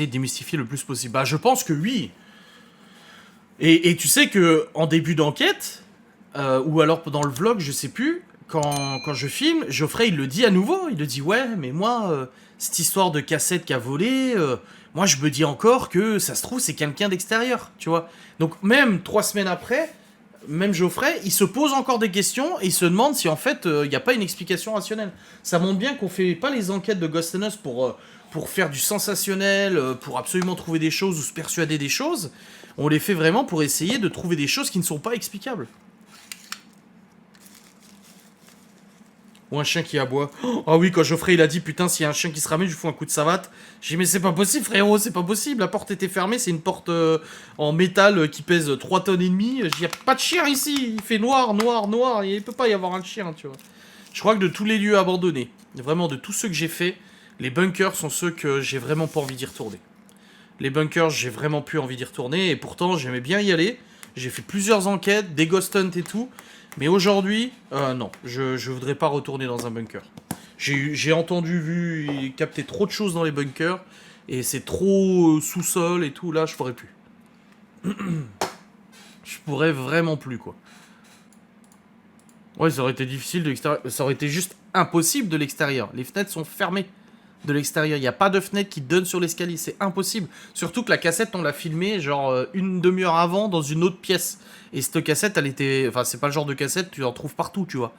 essayer de démystifier le plus possible. Bah, je pense que oui. Et tu sais que en début d'enquête, ou alors pendant le vlog, je sais plus, quand je filme, Geoffrey il le dit à nouveau, il le dit ouais, mais moi, cette histoire de cassette qu'a volé, moi je me dis encore que ça se trouve c'est quelqu'un d'extérieur, tu vois. Donc même 3 semaines après, même Geoffrey, il se pose encore des questions et il se demande si en fait il n'y a pas une explication rationnelle. Ça montre bien qu'on fait pas les enquêtes de Ghost and Us pour faire du sensationnel, pour absolument trouver des choses ou se persuader des choses. On les fait vraiment pour essayer de trouver des choses qui ne sont pas explicables. Ou un chien qui aboie. Ah oui, quand Geoffrey il a dit putain, s'il y a un chien qui se ramène, je lui fous un coup de savate. J'ai dit mais c'est pas possible, frérot, c'est pas possible. La porte était fermée, c'est une porte en métal qui pèse 3 tonnes et demie. J'ai dit y a pas de chien ici. Il fait noir, noir, noir. Il peut pas y avoir un chien, tu vois. Je crois que de tous les lieux abandonnés, vraiment de tous ceux que j'ai fait, les bunkers sont ceux que j'ai vraiment pas envie d'y retourner. Les bunkers, j'ai vraiment plus envie d'y retourner. Et pourtant, j'aimais bien y aller. J'ai fait plusieurs enquêtes, des ghost hunts et tout. Mais aujourd'hui, non, je voudrais pas retourner dans un bunker. J'ai entendu, vu et capté trop de choses dans les bunkers. Et c'est trop sous-sol et tout. Là, je pourrais plus. Je pourrais vraiment plus, quoi. Ouais, ça aurait été difficile de l'extérieur. Ça aurait été juste impossible de l'extérieur. Les fenêtres sont fermées de l'extérieur. Il n'y a pas de fenêtre qui donne sur l'escalier. C'est impossible. Surtout que la cassette, on l'a filmée genre une demi-heure avant dans une autre pièce. Et cette cassette, elle était... Enfin, c'est pas le genre de cassette, tu en trouves partout, tu vois.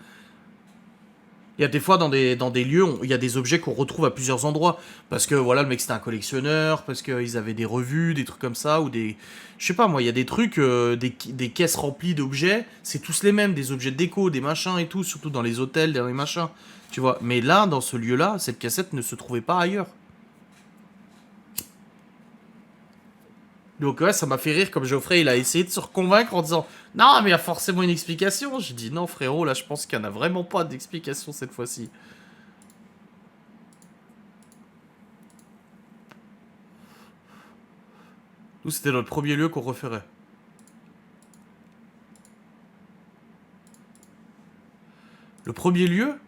Il y a des fois dans des lieux, il y a des objets qu'on retrouve à plusieurs endroits. Parce que voilà, le mec c'était un collectionneur, parce qu'ils avaient des revues, des trucs comme ça, ou des... Je sais pas moi, il y a des trucs, des caisses remplies d'objets, c'est tous les mêmes, des objets de déco, des machins et tout, surtout dans les hôtels, dans les machins. Tu vois, mais là, dans ce lieu-là, cette cassette ne se trouvait pas ailleurs. Donc ouais, ça m'a fait rire comme Geoffrey, il a essayé de se reconvaincre en disant non, mais il y a forcément une explication. J'ai dit non, frérot, là je pense qu'il n'y en a vraiment pas d'explication cette fois-ci. Nous, c'était notre premier lieu qu'on referait. Le premier lieu,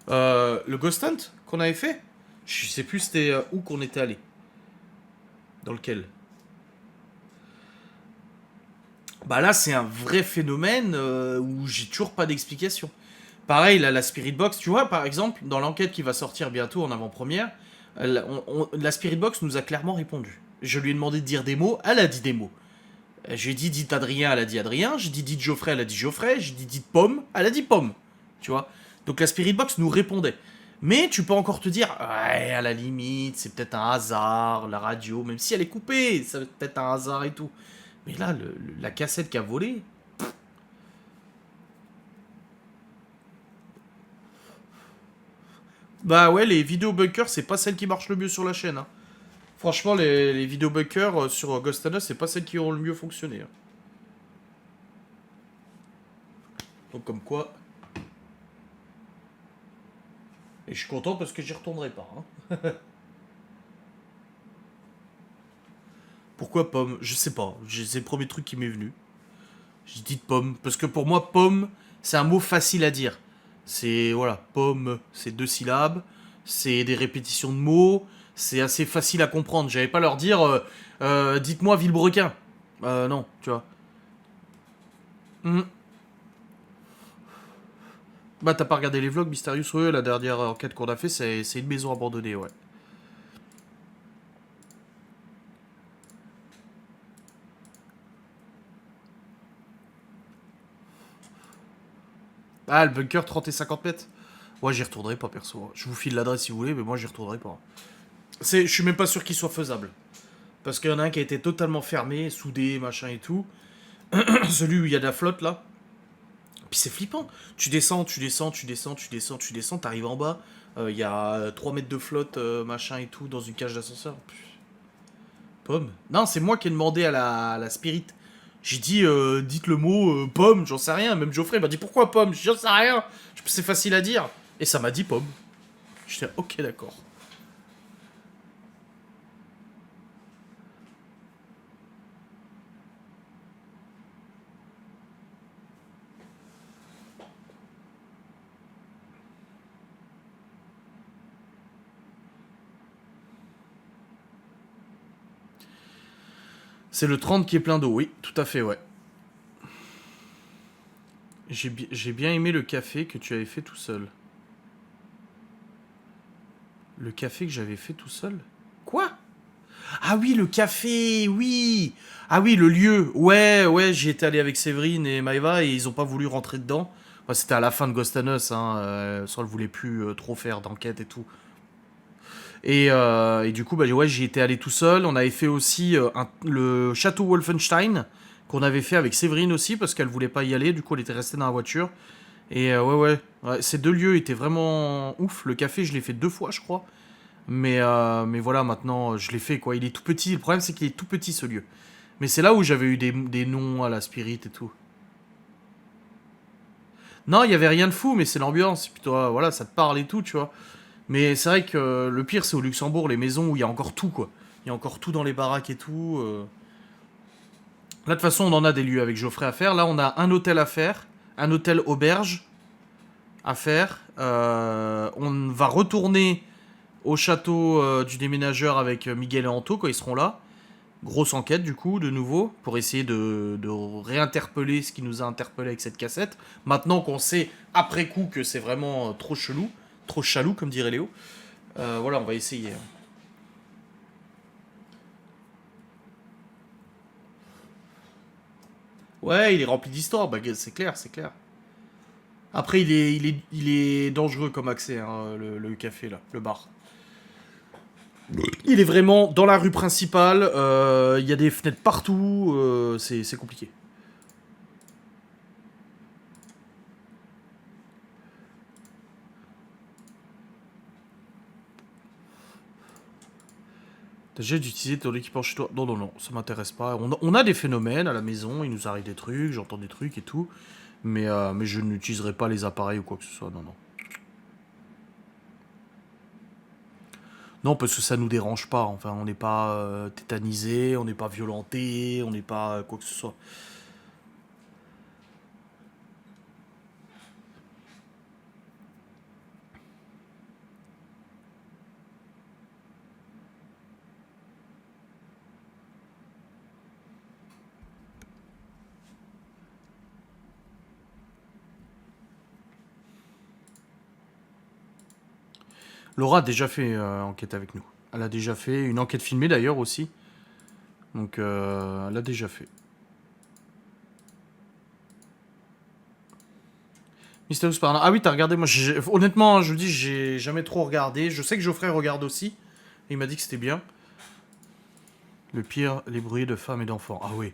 le Ghost Hunt qu'on avait fait. Je sais plus c'était où qu'on était allé. Dans lequel. Bah là, c'est un vrai phénomène où j'ai toujours pas d'explication. Pareil, là, la Spirit Box, tu vois, par exemple, dans l'enquête qui va sortir bientôt en avant-première, la Spirit Box nous a clairement répondu. Je lui ai demandé de dire des mots, elle a dit des mots. J'ai dit dites Adrien, elle a dit Adrien. J'ai dit dites Geoffrey, elle a dit Geoffrey. J'ai dit dites Pomme, elle a dit Pomme. Tu vois. Donc la Spirit Box nous répondait. Mais tu peux encore te dire, ouais, à la limite, c'est peut-être un hasard, la radio, même si elle est coupée, c'est peut-être un hasard et tout. Mais là, la cassette qui a volé. Bah ouais, les vidéos bunkers, c'est pas celle qui marche le mieux sur la chaîne. Hein. Franchement, les vidéos bunkers sur Ghost and Us, c'est pas celles qui ont le mieux fonctionné. Hein. Donc comme quoi. Et je suis content parce que j'y retournerai pas. Hein. Pourquoi pomme? Je sais pas. C'est le premier truc qui m'est venu. J'ai dit pomme. Parce que pour moi, pomme, c'est un mot facile à dire. C'est, voilà, pomme, c'est 2 syllabes. C'est des répétitions de mots. C'est assez facile à comprendre. J'allais pas leur dire, dites-moi Villebrequin. Non, tu vois. Hmm. Bah, t'as pas regardé les vlogs Mysterious? Ouais, la dernière enquête qu'on a fait, c'est une maison abandonnée, ouais. Ah, le bunker 30 et 50 mètres. Ouais, j'y retournerai pas, perso. Je vous file l'adresse si vous voulez, mais moi, j'y retournerai pas. Je suis même pas sûr qu'il soit faisable. Parce qu'il y en a un qui a été totalement fermé, soudé, machin et tout. Celui où il y a de la flotte, là. Puis c'est flippant. Tu descends, tu descends, tu descends, tu descends, tu descends, t'arrives en bas. Il y a 3 mètres de flotte, machin et tout, dans une cage d'ascenseur. Pomme. Non, c'est moi qui ai demandé à la Spirit. J'ai dit, dites le mot pomme, j'en sais rien. Même Geoffrey m'a dit pourquoi pomme? J'en sais rien. C'est facile à dire. Et ça m'a dit pomme. J'étais ok, d'accord. C'est le 30 qui est plein d'eau, oui, tout à fait, ouais. J'ai bien aimé le café que tu avais fait tout seul. Le café que j'avais fait tout seul? Quoi? Ah oui, le café, oui. Ah oui, le lieu. Ouais, ouais, j'y étais allé avec Séverine et Maëva et ils ont pas voulu rentrer dedans. Enfin, c'était à la fin de Ghost and Us, hein. Ça, elle voulait plus trop faire d'enquête et tout. Et du coup, bah ouais, j'y étais allé tout seul. On avait fait aussi le château Wolfenstein qu'on avait fait avec Séverine aussi parce qu'elle voulait pas y aller. Du coup, elle était restée dans la voiture. Et ouais, ces deux lieux étaient vraiment ouf. Le café, je l'ai fait 2 fois, je crois. Mais voilà, maintenant, je l'ai fait, quoi. Il est tout petit. Le problème, c'est qu'il est tout petit, ce lieu. Mais c'est là où j'avais eu des noms à la Spirit et tout. Non, il y avait rien de fou, mais c'est l'ambiance. Et puis toi, voilà, ça te parle et tout, tu vois. Mais c'est vrai que le pire, c'est au Luxembourg, les maisons où il y a encore tout, quoi. Il y a encore tout dans les baraques et tout. Là, de toute façon, on en a des lieux avec Geoffrey à faire. Là, on a un hôtel à faire, un hôtel auberge à faire. On va retourner au château du déménageur avec Miguel et Anto quand ils seront là. Grosse enquête du coup, de nouveau, pour essayer de réinterpeller ce qui nous a interpellé avec cette cassette. Maintenant qu'on sait après coup que c'est vraiment trop chelou, trop chalou comme dirait Léo. Voilà, on va essayer. Ouais, il est rempli d'histoires, bah, c'est clair, c'est clair. Après, il est dangereux comme accès, hein, le café là, le bar. Il est vraiment dans la rue principale, il y a des fenêtres partout, c'est compliqué. T'as déjà d'utiliser ton équipement chez toi? Non, non, non, ça m'intéresse pas. On a des phénomènes à la maison, il nous arrive des trucs, j'entends des trucs et tout. Mais je n'utiliserai pas les appareils ou quoi que ce soit, non, non. Non, parce que ça nous dérange pas, enfin, on n'est pas tétanisé, on n'est pas violenté, on n'est pas quoi que ce soit. Laura a déjà fait enquête avec nous. Elle a déjà fait une enquête filmée d'ailleurs aussi. Donc elle a déjà fait. Mysterious Partner. Ah oui, t'as regardé. Moi, honnêtement, hein, je vous dis, j'ai jamais trop regardé. Je sais que Geoffrey regarde aussi. Et il m'a dit que c'était bien. Le pire, les bruits de femmes et d'enfants. Ah oui.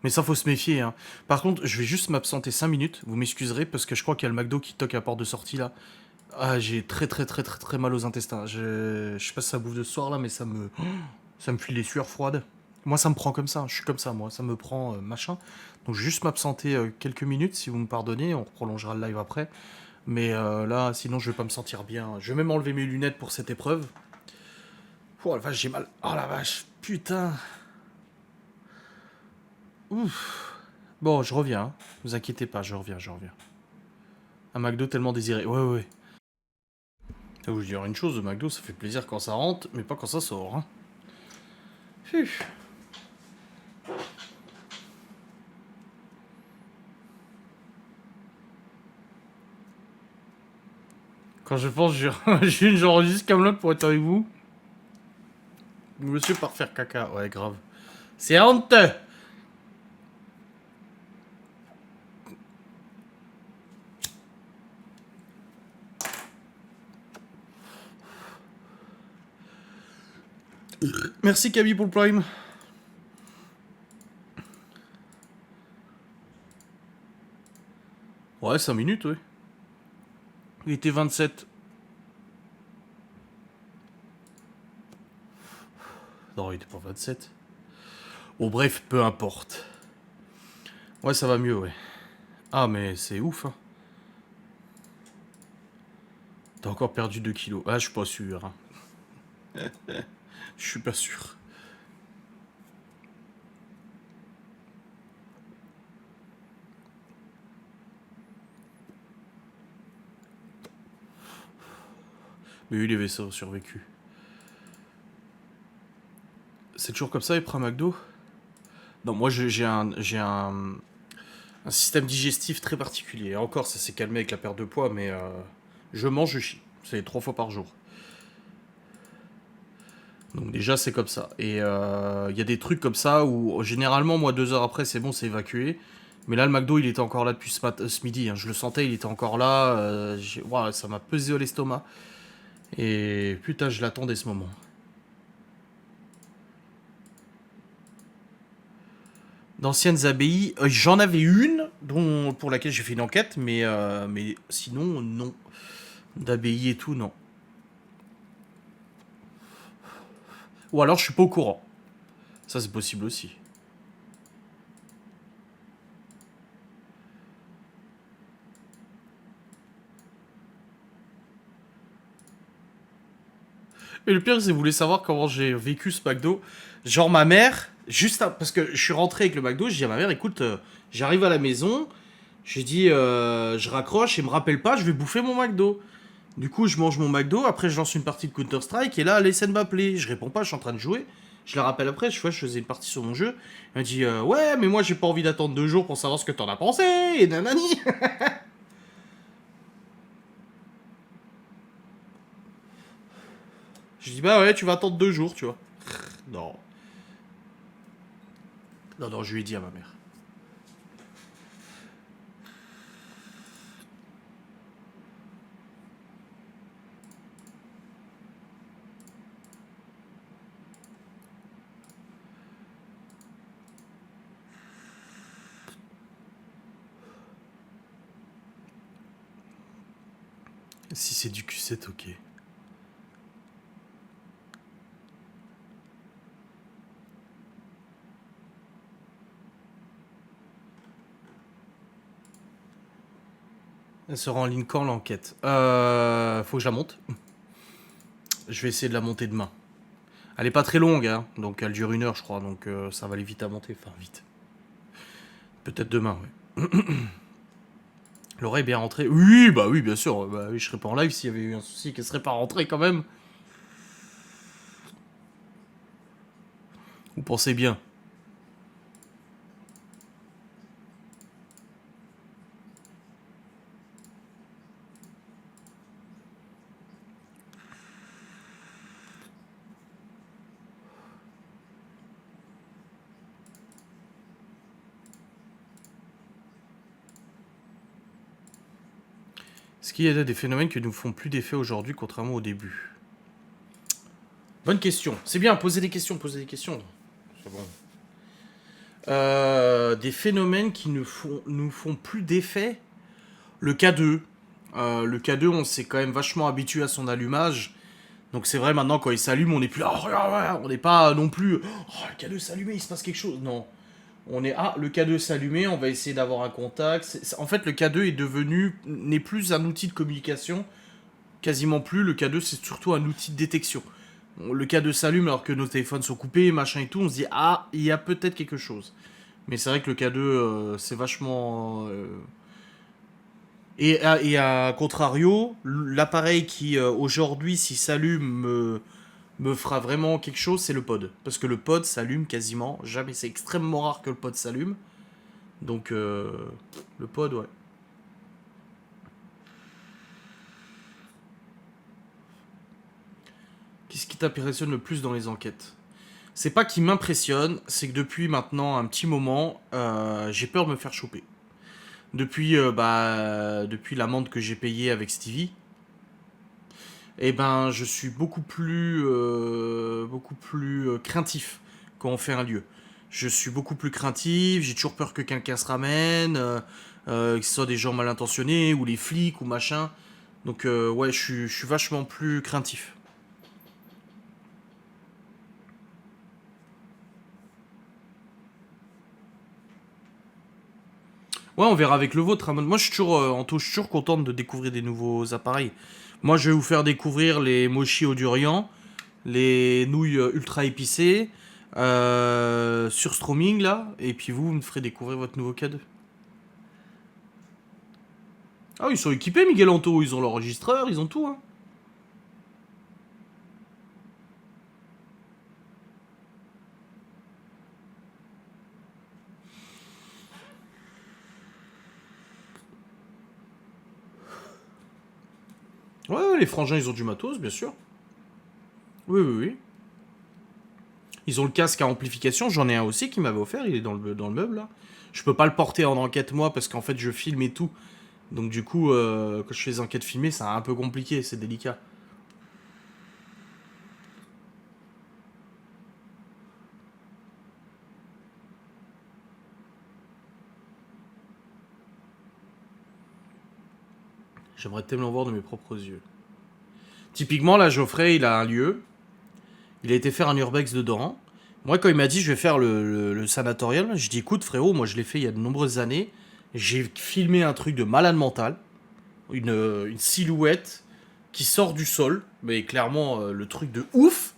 Mais ça, faut se méfier, hein. Par contre, je vais juste m'absenter 5 minutes. Vous m'excuserez parce que je crois qu'il y a le McDo qui toque à la porte de sortie là. Ah, j'ai très très très très très mal aux intestins. Je sais pas si ça bouffe de ce soir là, mais ça me fuit les sueurs froides. Moi, ça me prend comme ça. Je suis comme ça, moi. Ça me prend machin. Donc, je vais juste m'absenter quelques minutes si vous me pardonnez. On prolongera le live après. Mais là, sinon, je vais pas me sentir bien. Je vais même enlever mes lunettes pour cette épreuve. Oh la vache, j'ai mal. Oh la vache, putain. Ouf. Bon, je reviens, hein. Vous inquiétez pas, je reviens, je reviens. Un McDo tellement désiré. Ouais, ouais, ouais. Je vais vous dire une chose, le McDo, ça fait plaisir quand ça rentre, mais pas quand ça sort, hein. Phew. Quand je pense, j'enregistre Camelot pour être avec vous. Monsieur par faire caca, ouais, grave. C'est honteux. Merci Camille pour le prime. Ouais, 5 minutes, ouais. Il était 27. Non, il était pas 27. Bon, bref, peu importe. Ouais, ça va mieux, ouais. Ah, mais c'est ouf, hein. T'as encore perdu 2 kilos. Ah, je suis pas sûr, hein. Je suis pas sûr. Mais oui, les vaisseaux ont survécu. C'est toujours comme ça, il prend un McDo? Non, moi un système digestif très particulier. Encore, ça s'est calmé avec la perte de poids, mais je mange, je chie. C'est 3 fois par jour. Donc déjà, c'est comme ça. Et il y a des trucs comme ça où généralement, moi, 2 heures après, c'est bon, c'est évacué. Mais là, le McDo, il était encore là depuis ce midi, hein. Je le sentais, il était encore là. Ouah, ça m'a pesé à l'estomac. Et putain, je l'attendais ce moment. D'anciennes abbayes, j'en avais une pour laquelle j'ai fait une enquête, mais sinon, non. D'abbaye et tout, non. Ou alors, je suis pas au courant. Ça, c'est possible aussi. Et le pire, c'est que vous voulez savoir comment j'ai vécu ce McDo. Genre, ma mère, parce que je suis rentré avec le McDo, j'ai dit à ma mère, écoute, j'arrive à la maison, j'ai dit, je raccroche et me rappelle pas, je vais bouffer mon McDo. Du coup, je mange mon McDo, après je lance une partie de Counter-Strike, et là, elle essaie de m'appeler. Je réponds pas, je suis en train de jouer. Je la rappelle après, je faisais une partie sur mon jeu. Elle me dit, ouais, mais moi j'ai pas envie d'attendre 2 jours pour savoir ce que t'en as pensé, et nanani. Je dis, bah ouais, tu vas attendre 2 jours, tu vois. Non. Non, non, je lui ai dit à ma mère. Si c'est du Q7, ok. Elle sera en ligne quand l'enquête? Faut que je la monte. Je vais essayer de la monter demain. Elle est pas très longue, hein, donc elle dure 1 heure, je crois, donc ça va aller vite à monter. Enfin, vite. Peut-être demain, ouais. Laura est bien rentrée. Oui, bah oui, bien sûr. Bah oui, je serais pas en live s'il y avait eu un souci qu'elle serait pas rentrée quand même. Vous pensez bien. Est-ce qu'il y a des phénomènes qui ne font plus d'effet aujourd'hui, contrairement au début? Bonne question. C'est bien, posez des questions, posez des questions. C'est bon. Des phénomènes qui nous font plus d'effet. Le K2. Le K2, on s'est quand même vachement habitué à son allumage. Donc c'est vrai, maintenant, quand il s'allume, on n'est plus là. Oh, on n'est pas non plus. Oh, le K2 s'allumé, il se passe quelque chose. Non. On est. Ah, le K2 s'allumé, on va essayer d'avoir un contact. En fait, le K2 n'est plus un outil de communication. Quasiment plus. Le K2, c'est surtout un outil de détection. Le K2 s'allume alors que nos téléphones sont coupés, machin et tout. On se dit, ah, il y a peut-être quelque chose. Mais c'est vrai que le K2, c'est vachement. Et à contrario, l'appareil qui aujourd'hui, s'il s'allume, me fera vraiment quelque chose, c'est le pod. Parce que le pod s'allume quasiment jamais. C'est extrêmement rare que le pod s'allume. Donc, le pod, ouais. Qu'est-ce qui t'impressionne le plus dans les enquêtes? C'est pas qui m'impressionne, c'est que depuis maintenant un petit moment, j'ai peur de me faire choper. Depuis l'amende que j'ai payée avec Stevie, eh ben, je suis beaucoup plus craintif quand on fait un lieu. Je suis beaucoup plus craintif, j'ai toujours peur que quelqu'un se ramène, que ce soit des gens mal intentionnés, ou les flics, ou machin. Donc, ouais, je suis vachement plus craintif. Ouais, on verra avec le vôtre, hein. Moi, je suis toujours, Anto, je suis toujours contente de découvrir des nouveaux appareils. Moi, je vais vous faire découvrir les mochi au durian, les nouilles ultra épicées, sur streaming là, et puis vous me ferez découvrir votre nouveau cadeau. Ah, ils sont équipés, Miguel Anto, ils ont l'enregistreur, ils ont tout, hein. Ouais, les frangins, ils ont du matos, bien sûr. Oui, oui, oui. Ils ont le casque à amplification, j'en ai un aussi qui m'avait offert, il est dans le meuble, là. Je peux pas le porter en enquête, moi, parce qu'en fait, je filme et tout. Donc du coup, quand je fais des enquêtes filmées, c'est un peu compliqué, c'est délicat. J'aimerais tellement voir de mes propres yeux. Typiquement, là, Geoffrey, il a un lieu. Il a été faire un urbex dedans. Moi, quand il m'a dit je vais faire le sanatorium, je dis écoute, frérot, moi je l'ai fait il y a de nombreuses années. J'ai filmé un truc de malade mental. Une silhouette qui sort du sol. Mais clairement, le truc de ouf.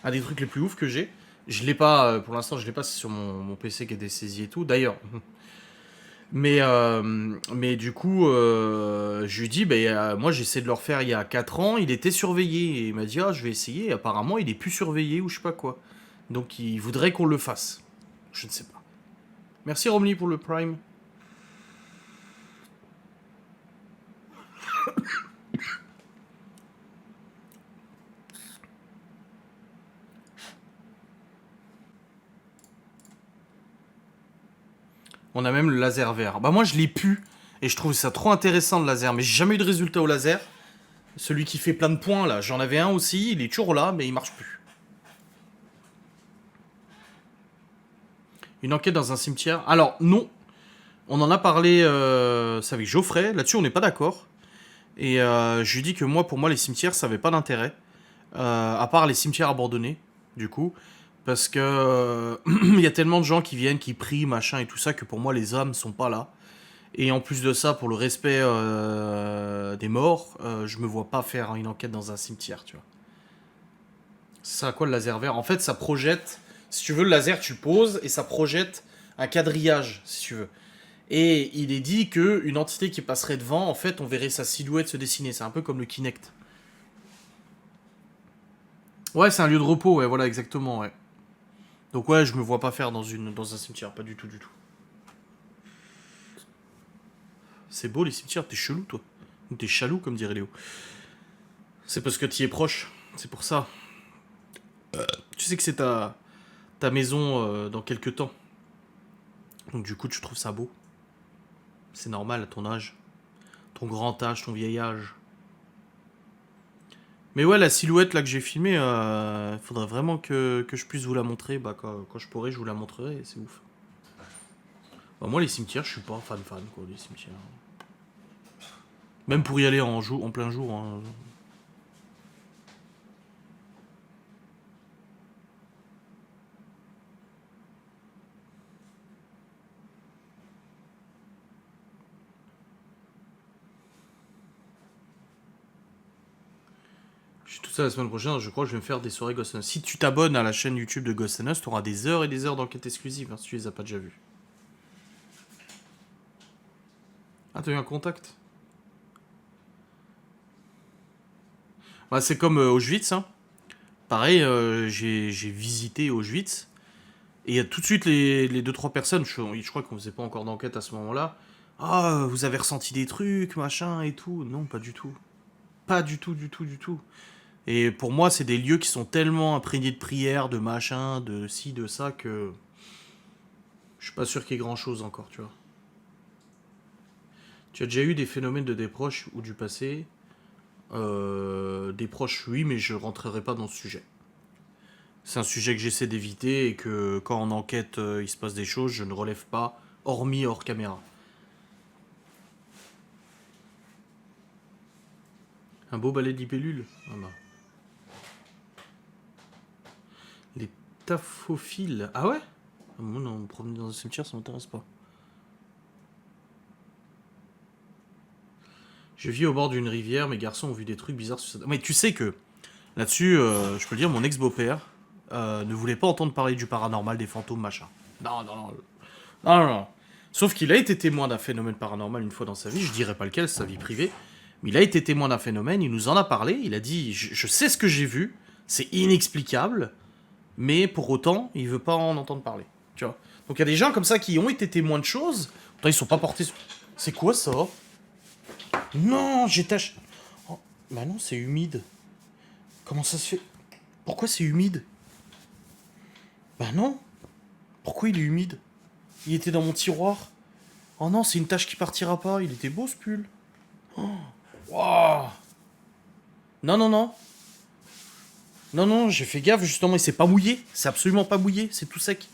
Un des trucs les plus ouf que j'ai. Je l'ai pas, pour l'instant, je l'ai pas, c'est sur mon PC qui est dessaisi et tout. D'ailleurs, mais du coup, je lui dis, moi j'ai essayé de le refaire il y a 4 ans, il était surveillé. Et il m'a dit, ah, je vais essayer. Et apparemment, il est plus surveillé ou je sais pas quoi. Donc il voudrait qu'on le fasse. Je ne sais pas. Merci Romney pour le Prime. On a même le laser vert. Bah moi je l'ai pu. Et je trouve ça trop intéressant le laser. Mais j'ai jamais eu de résultat au laser. Celui qui fait plein de points là, j'en avais un aussi, il est toujours là, mais il marche plus. Une enquête dans un cimetière. Alors non, on en a parlé, c'est avec Geoffrey, là-dessus on n'est pas d'accord. Et je lui dis que moi, pour moi, les cimetières, ça n'avait pas d'intérêt. À part les cimetières abandonnés, du coup. Parce que il y a tellement de gens qui viennent, qui prient, machin et tout ça, que pour moi, les âmes sont pas là. Et en plus de ça, pour le respect des morts, je me vois pas faire une enquête dans un cimetière, tu vois. C'est ça à quoi le laser vert? En fait, ça projette. Si tu veux, le laser, tu le poses et ça projette un quadrillage, si tu veux. Et il est dit que une entité qui passerait devant, en fait, on verrait sa silhouette se dessiner. C'est un peu comme le Kinect. Ouais, c'est un lieu de repos, ouais, voilà, exactement, ouais. Donc ouais, je me vois pas faire dans un cimetière, pas du tout, du tout. C'est beau les cimetières, t'es chelou toi. Ou t'es chalou comme dirait Léo. C'est parce que t'y es proche, c'est pour ça. Tu sais que c'est ta maison dans quelques temps. Donc du coup, tu trouves ça beau. C'est normal à ton âge. Ton grand âge, ton vieil âge. Mais ouais, la silhouette là que j'ai filmée, faudrait vraiment que je puisse vous la montrer. Bah, quand je pourrai, je vous la montrerai. C'est ouf. Bah, moi, les cimetières, je suis pas fan quoi, les cimetières. Même pour y aller en plein jour. Hein. Je suis tout ça la semaine prochaine, je crois que je vais me faire des soirées Ghost and Us. Si tu t'abonnes à la chaîne YouTube de Ghost and Us, tu auras des heures et des heures d'enquête exclusive, hein, si tu les as pas déjà vues. Ah, t'as eu un contact? Bah, c'est comme Auschwitz, hein. Pareil, j'ai visité Auschwitz. Et il y a tout de suite les deux trois personnes, je crois qu'on faisait pas encore d'enquête à ce moment-là. Ah, vous avez ressenti des trucs, machin et tout. Non, pas du tout. Pas du tout, du tout, du tout. Et pour moi, c'est des lieux qui sont tellement imprégnés de prières, de machin, de ci, de ça, que je suis pas sûr qu'il y ait grand-chose encore, tu vois. Tu as déjà eu des phénomènes de des proches ou du passé? Des proches, oui, mais je rentrerai pas dans ce sujet. C'est un sujet que j'essaie d'éviter et que quand en enquête il se passe des choses, je ne relève pas, hormis hors caméra. Un beau balai de libellules. Ah bah. Les taphophiles. Ah ouais? Moi non, me promener dans un cimetière, ça m'intéresse pas. Je vis au bord d'une rivière, mes garçons ont vu des trucs bizarres sur cette... Mais tu sais que, là-dessus, je peux le dire, mon ex-beau-père ne voulait pas entendre parler du paranormal, des fantômes, machin. Non, non, non. Non, non, non. Sauf qu'il a été témoin d'un phénomène paranormal une fois dans sa vie, je dirais pas lequel, c'est sa vie privée, mais il a été témoin d'un phénomène, il nous en a parlé, il a dit, je sais ce que j'ai vu, c'est inexplicable, mais pour autant, il veut pas en entendre parler. Tu vois. Donc il y a des gens comme ça qui ont été témoins de choses, pourtant ils sont pas portés... C'est quoi ça? Non, j'ai tâché... Bah non, c'est humide. Comment ça se fait? Pourquoi c'est humide? Bah non. Pourquoi il est humide? Il était dans mon tiroir. Oh non, c'est une tache qui partira pas. Il était beau ce pull. Oh. Waouh. Non, non, non. Non, non, j'ai fait gaffe justement. Il s'est pas mouillé. C'est absolument pas mouillé. C'est tout sec.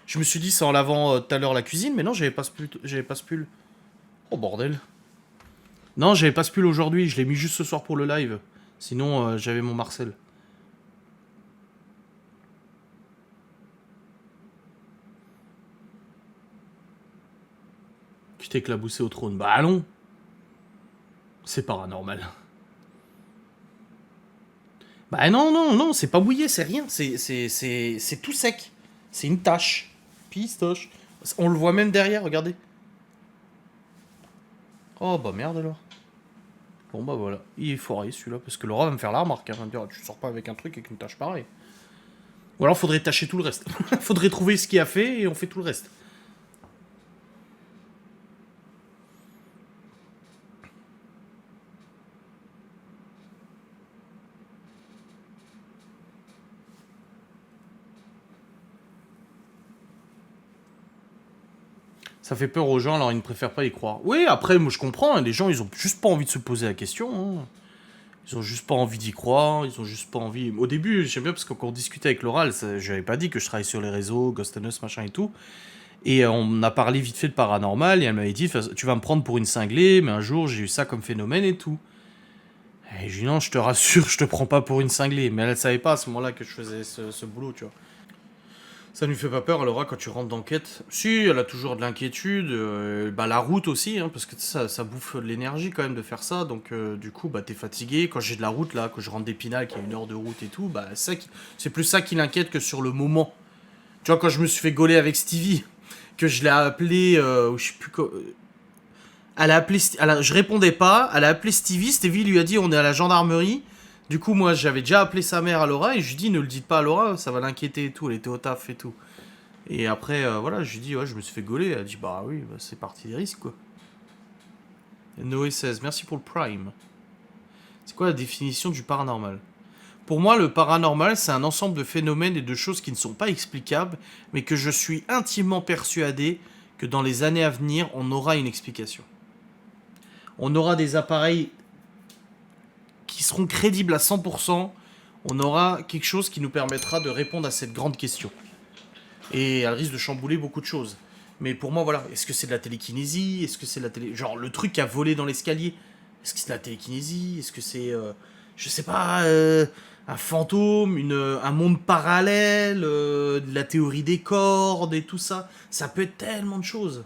Je me suis dit, c'est en lavant tout à l'heure la cuisine, mais non, j'avais pas ce pull. J'avais pas ce pull. Oh bordel. Non, j'avais pas ce pull aujourd'hui. Je l'ai mis juste ce soir pour le live. Sinon, j'avais mon Marcel. Tu t'es éclaboussé au trône. Bah non. C'est paranormal. Bah non, non, non, c'est pas mouillé, c'est rien. C'est tout sec. C'est une tache. Pistoche. On le voit même derrière, regardez. Oh bah merde alors. Bon bah voilà. Il est foiré celui-là, parce que Laura va me faire la remarque. Elle va me dire, tu sors pas avec un truc avec une tache pareille. Ou alors faudrait tâcher tout le reste. Faudrait trouver ce qu'il a fait et on fait tout le reste. Ça fait peur aux gens, alors ils ne préfèrent pas y croire. Oui, après, moi je comprends, hein, les gens ils ont juste pas envie de se poser la question. Hein. Ils ont juste pas envie d'y croire, ils ont juste pas envie. Au début, j'aime bien parce qu'on discutait avec l'oral, j'avais pas dit que je travaillais sur les réseaux, Ghost and Us, machin et tout. Et on a parlé vite fait de paranormal, et elle m'avait dit, tu vas me prendre pour une cinglée, mais un jour j'ai eu ça comme phénomène et tout. Et je lui ai dit, non, je te rassure, je te prends pas pour une cinglée. Mais elle savait pas à ce moment-là que je faisais ce boulot, tu vois. Ça ne lui fait pas peur, Laura, quand tu rentres d'enquête? Si, elle a toujours de l'inquiétude. Bah, la route aussi, hein, parce que ça bouffe de l'énergie quand même de faire ça. Donc, du coup, bah, t'es fatigué. Quand j'ai de la route, là, quand je rentre d'Épinal, qu'il y a 1 heure de route et tout, bah, c'est plus ça qui l'inquiète que sur le moment. Tu vois, quand je me suis fait gauler avec Stevie, que je l'ai appelé, je sais plus quoi. Elle a appelé, je répondais pas, elle a appelé Stevie, Stevie lui a dit on est à la gendarmerie. Du coup, moi, j'avais déjà appelé sa mère à Laura et je lui dis ne le dites pas à Laura, ça va l'inquiéter et tout, elle était au taf et tout. Et après, voilà, je lui dis, ouais, je me suis fait gauler. Elle a dit, bah oui, bah, c'est parti des risques, quoi. Noé 16, merci pour le Prime. C'est quoi la définition du paranormal? Pour moi, le paranormal, c'est un ensemble de phénomènes et de choses qui ne sont pas explicables, mais que je suis intimement persuadé que dans les années à venir, on aura une explication. On aura des appareils qui seront crédibles à 100%. On aura quelque chose qui nous permettra de répondre à cette grande question. Et elle risque de chambouler beaucoup de choses. Mais pour moi, voilà, est-ce que c'est de la télékinésie? Est-ce que c'est de la télé... Genre, le truc qui a volé dans l'escalier, est-ce que c'est de la télékinésie? Est-ce que c'est, je sais pas, un fantôme, un monde parallèle, de la théorie des cordes et tout ça? Ça peut être tellement de choses.